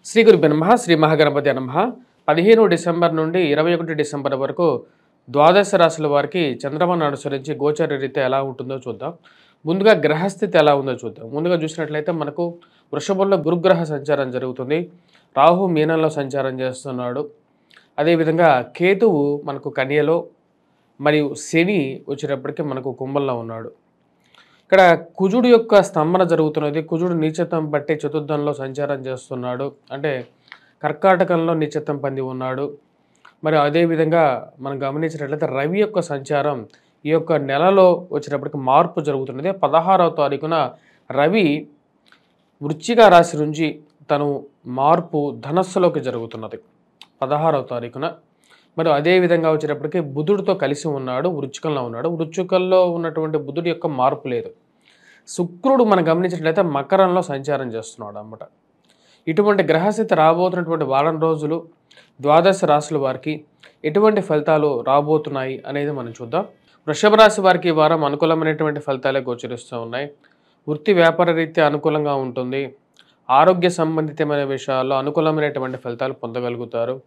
శ్రీ గురుభ్యో నమః శ్రీ మహాగణపతి నమః 15 డిసెంబర్ నుండి 21 డిసెంబర్ వరకు ద్వాదశ రాశుల వారికి చంద్రమాను అనుసరించి గోచర రీత్యా ఎలా ఉంటుందో చూద్దాం. ముందుగా గ్రహస్థితి ఎలా ఉందో చూద్దాం. ముందుగా చూసినట్లయితే మనకు వృషభంలో గురుగ్రహ సంచారం జరుగుతుంది. రాహు మీనంలో సంచారం చేస్తున్నాడు. అదేవిధంగా కేతువు మనకు కన్యలో మరియు శని వచ్చేటప్పటికి మనకు కుంభంలో ఉన్నాడు. ఇక్కడ కుజుడు యొక్క స్తంభన జరుగుతున్నది. కుజుడు నీచత్వం బట్టి చతుర్థంలో సంచారం చేస్తున్నాడు. అంటే కర్కాటకంలో నీచత్వం పొంది ఉన్నాడు. మరి అదేవిధంగా మనం గమనించినట్లయితే రవి యొక్క సంచారం ఈ యొక్క నెలలో వచ్చేటప్పటికి మార్పు జరుగుతున్నది. 16వ తారీఖున రవి వృశ్చిక రాశి నుంచి తను మార్పు ధనస్సులోకి జరుగుతున్నది 16వ తారీఖున. మరి అదేవిధంగా వచ్చేటప్పటికి బుధుడితో కలిసి ఉన్నాడు, వృశ్చికంలో ఉన్నాడు. వృశ్చికంలో ఉన్నటువంటి బుధుడి యొక్క మార్పు లేదు. శుక్రుడు మనం గమనించినట్లయితే మకరంలో సంచారం చేస్తున్నాడు అన్నమాట. ఇటువంటి గ్రహస్థితి రాబోతున్నటువంటి వారం రోజులు ద్వాదశ రాశుల వారికి ఎటువంటి ఫలితాలు రాబోతున్నాయి అనేది మనం చూద్దాం. వృషభ రాశి వారికి ఈ వారం అనుకూలమైనటువంటి ఫలితాలే గోచరిస్తూ ఉన్నాయి. వృత్తి వ్యాపార రీత్యా అనుకూలంగా ఉంటుంది. ఆరోగ్య సంబంధితమైన విషయాల్లో అనుకూలమైనటువంటి ఫలితాలు పొందగలుగుతారు.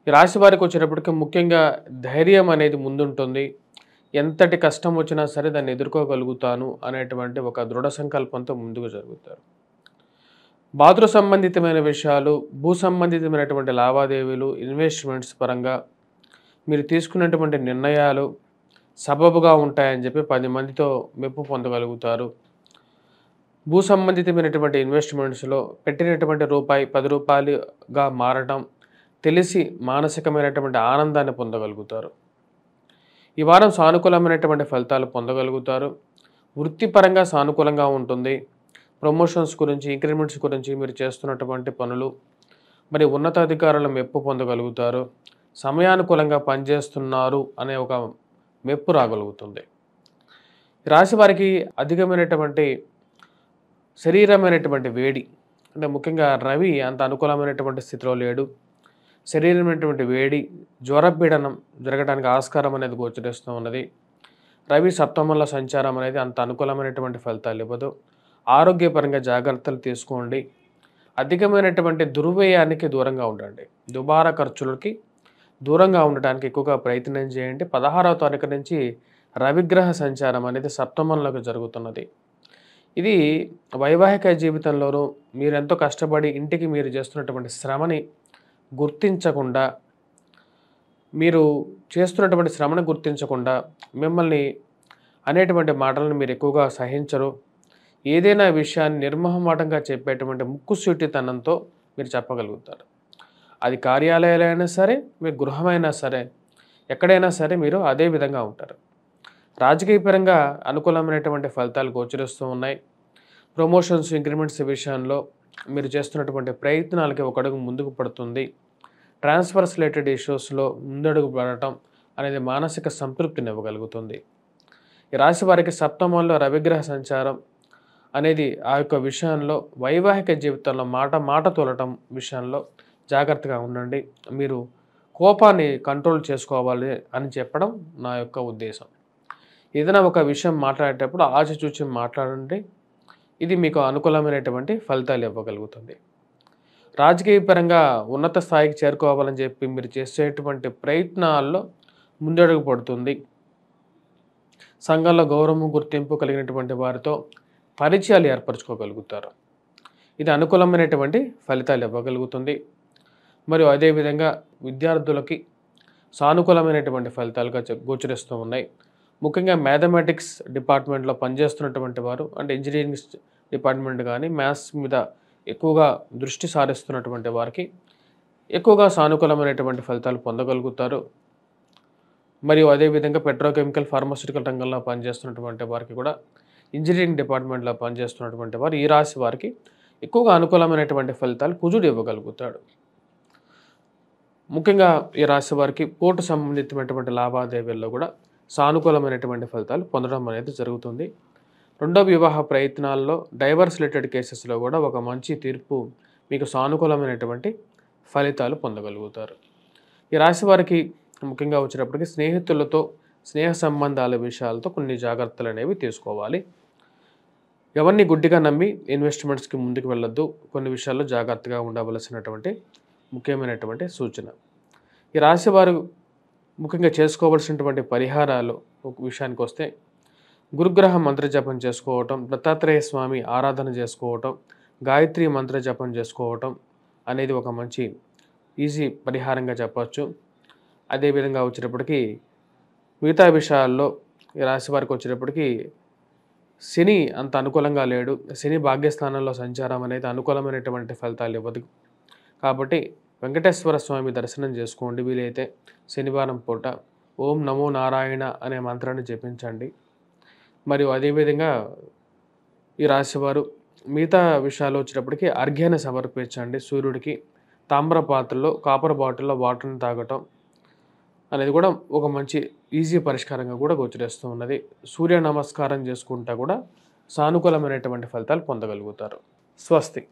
ఈ రాశి వారికి వచ్చేటప్పటికి ముఖ్యంగా ధైర్యం అనేది ముందుంటుంది. ఎంతటి కష్టం వచ్చినా సరే దాన్ని ఎదుర్కోగలుగుతాను అనేటువంటి ఒక దృఢ సంకల్పంతో ముందుకు జరుగుతారు. బాతృ సంబంధితమైన విషయాలు, భూ సంబంధితమైనటువంటి లావాదేవీలు, ఇన్వెస్ట్మెంట్స్ పరంగా మీరు తీసుకున్నటువంటి నిర్ణయాలు సబబుగా ఉంటాయని చెప్పి 10 మందితో మెప్పు పొందగలుగుతారు. భూ సంబంధితమైనటువంటి ఇన్వెస్ట్మెంట్స్లో పెట్టినటువంటి రూపాయి 10 రూపాయలుగా మారటం తెలిసి మానసికమైనటువంటి ఆనందాన్ని పొందగలుగుతారు. ఈ వారం సానుకూలమైనటువంటి ఫలితాలు పొందగలుగుతారు. వృత్తిపరంగా సానుకూలంగా ఉంటుంది. ప్రమోషన్స్ గురించి, ఇంక్రిమెంట్స్ గురించి మీరు చేస్తున్నటువంటి పనులు మరి ఉన్నతాధికారుల మెప్పు పొందగలుగుతారు. సమయానుకూలంగా పనిచేస్తున్నారు అనే ఒక మెప్పు రాగలుగుతుంది. రాశి వారికి అధికమైనటువంటి శరీరమైనటువంటి వేడి, అంటే ముఖ్యంగా రవి అంత అనుకూలమైనటువంటి స్థితిలో లేడు. శరీరమైనటువంటి వేడి, జ్వరపీడనం జరగడానికి ఆస్కారం అనేది గోచరిస్తూ ఉన్నది. రవి సప్తమంలో సంచారం అనేది అంత అనుకూలమైనటువంటి ఫలితాలు ఇవ్వదు. ఆరోగ్యపరంగా జాగ్రత్తలు తీసుకోండి. అధికమైనటువంటి దుర్వ్యయానికి దూరంగా ఉండండి. దుబారా ఖర్చులకి దూరంగా ఉండటానికి ఎక్కువగా ప్రయత్నం చేయండి. 16వ తారీఖు నుంచి రవిగ్రహ సంచారం అనేది సప్తమంలోకి జరుగుతున్నది. ఇది వైవాహిక జీవితంలోనూ మీరెంతో కష్టపడి ఇంటికి మీరు చేస్తున్నటువంటి శ్రమని గుర్తించకుండా, మీరు చేస్తున్నటువంటి శ్రమను గుర్తించకుండా మిమ్మల్ని అనేటువంటి మాటలను మీరు ఎక్కువగా సహించరు. ఏదైనా విషయాన్ని నిర్మోహమాటంగా చెప్పేటువంటి ముక్కుసూటితనంతో మీరు చెప్పగలుగుతారు. అది కార్యాలయాలైనా సరే, మీ గృహమైనా సరే, ఎక్కడైనా సరే మీరు అదే విధంగా ఉంటారు. రాజకీయపరంగా అనుకూలమైనటువంటి ఫలితాలు గోచరిస్తూ ఉన్నాయి. ప్రమోషన్స్, ఇంక్రిమెంట్స్ విషయంలో మీరు చేస్తున్నటువంటి ప్రయత్నాలకి ఒక అడుగు ముందుకు పడుతుంది. ట్రాన్స్ఫర్స్ రిలేటెడ్ ఇష్యూస్లో ముందడుగు పడటం అనేది మానసిక సంతృప్తిని ఇవ్వగలుగుతుంది. ఈ రాశి వారికి సప్తమంలో రవిగ్రహ సంచారం అనేది ఆ యొక్క విషయంలో వైవాహిక జీవితంలో మాట తోలటం విషయంలో జాగ్రత్తగా ఉండండి. మీరు కోపాన్ని కంట్రోల్ చేసుకోవాలి అని చెప్పడం నా యొక్క ఉద్దేశం. ఏదైనా ఒక విషయం మాట్లాడేటప్పుడు ఆచితూచి మాట్లాడండి. ఇది మీకు అనుకూలమైనటువంటి ఫలితాలు ఇవ్వగలుగుతుంది. రాజకీయపరంగా ఉన్నత స్థాయికి చేరుకోవాలని చెప్పి మీరు చేసేటువంటి ప్రయత్నాల్లో ముందడుగు పడుతుంది. సంఘంలో గౌరవము, గుర్తింపు కలిగినటువంటి వారితో పరిచయాలు ఏర్పరచుకోగలుగుతారు. ఇది అనుకూలమైనటువంటి ఫలితాలు ఇవ్వగలుగుతుంది. మరియు అదేవిధంగా విద్యార్థులకి సానుకూలమైనటువంటి ఫలితాలుగా గోచరిస్తూ ఉన్నాయి. ముఖ్యంగా మ్యాథమెటిక్స్ డిపార్ట్మెంట్లో పనిచేస్తున్నటువంటి వారు, అంటే ఇంజనీరింగ్ డిపార్ట్మెంట్ కానీ మ్యాథ్స్ మీద ఎక్కువగా దృష్టి సారిస్తున్నటువంటి వారికి ఎక్కువగా సానుకూలమైనటువంటి ఫలితాలు పొందగలుగుతారు. మరియు అదేవిధంగా పెట్రోకెమికల్, ఫార్మాస్యూటికల్ రంగంలో పనిచేస్తున్నటువంటి వారికి కూడా, ఇంజనీరింగ్ డిపార్ట్మెంట్లో పనిచేస్తున్నటువంటి వారు, ఈ రాశి వారికి ఎక్కువగా అనుకూలమైనటువంటి ఫలితాలు కుజుడు ఇవ్వగలుగుతాడు. ముఖ్యంగా ఈ రాశి వారికి పోటు సంబంధితమైనటువంటి లావాదేవీల్లో కూడా సానుకూలమైనటువంటి ఫలితాలు పొందడం అనేది జరుగుతుంది. రెండో వివాహ ప్రయత్నాల్లో, డైవర్స్ రిలేటెడ్ కేసెస్లో కూడా ఒక మంచి తీర్పు మీకు సానుకూలమైనటువంటి ఫలితాలు పొందగలుగుతారు. ఈ రాశి వారికి ముఖ్యంగా వచ్చేటప్పటికి స్నేహితులతో, స్నేహ సంబంధాల విషయాలతో కొన్ని జాగ్రత్తలు అనేవి తీసుకోవాలి. ఎవరిని గుడ్డిగా నమ్మి ఇన్వెస్ట్మెంట్స్కి ముందుకు వెళ్ళొద్దు. కొన్ని విషయాల్లో జాగ్రత్తగా ఉండవలసినటువంటి ముఖ్యమైనటువంటి సూచన. ఈ రాశి వారు ముఖ్యంగా చేసుకోవాల్సినటువంటి పరిహారాలు ఒక విషయానికి వస్తే, గురుగ్రహ మంత్ర జపం చేసుకోవటం, దత్తాత్రేయ స్వామి ఆరాధన చేసుకోవటం, గాయత్రి మంత్ర జపం చేసుకోవటం అనేది ఒక మంచి ఈజీ పరిహారంగా చెప్పచ్చు. అదేవిధంగా వచ్చేటప్పటికి మిగతా విషయాల్లో ఈ రాశి వారికి వచ్చేటప్పటికి శని అంత అనుకూలంగా లేడు. శని భాగ్యస్థానంలో సంచారం అనేది అనుకూలమైనటువంటి ఫలితాలు ఇవ్వదు. కాబట్టి వెంకటేశ్వర స్వామి దర్శనం చేసుకోండి. వీలైతే శనివారం పూట ఓం నమో నారాయణ అనే మంత్రాన్ని జపించండి. మరియు అదేవిధంగా ఈ రాశివారు మిగతా విషయాలు వచ్చేటప్పటికి అర్ఘ్యాన్ని సమర్పించండి సూర్యుడికి. తామ్ర పాత్రలో కాపర్ బాటిల్లో వాటర్ని తాగటం అనేది కూడా ఒక మంచి ఈజీ పరిష్కారంగా కూడా గోచరిస్తూ ఉన్నది. సూర్య నమస్కారం చేసుకుంటా కూడా సానుకూలమైనటువంటి ఫలితాలు పొందగలుగుతారు. స్వస్తి.